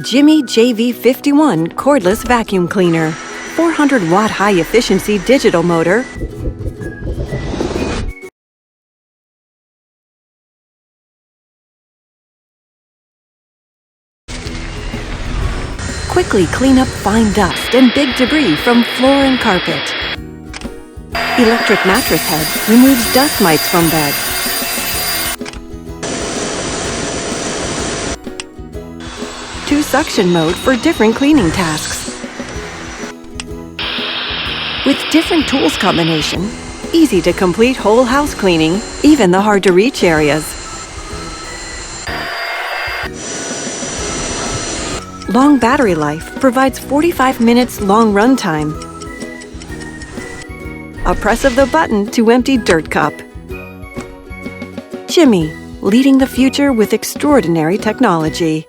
Jimmy JV51 Cordless Vacuum Cleaner. 400-watt high-efficiency digital motor. Quickly clean up fine dust and big debris from floor and carpet. Electric mattress head removes dust mites from bed. Two suction mode for different cleaning tasks. With different tools combination, easy to complete whole house cleaning, even the hard-to-reach areas. Long battery life provides 45 minutes long run time. A press of the button to empty dirt cup. Jimmy, leading the future with extraordinary technology.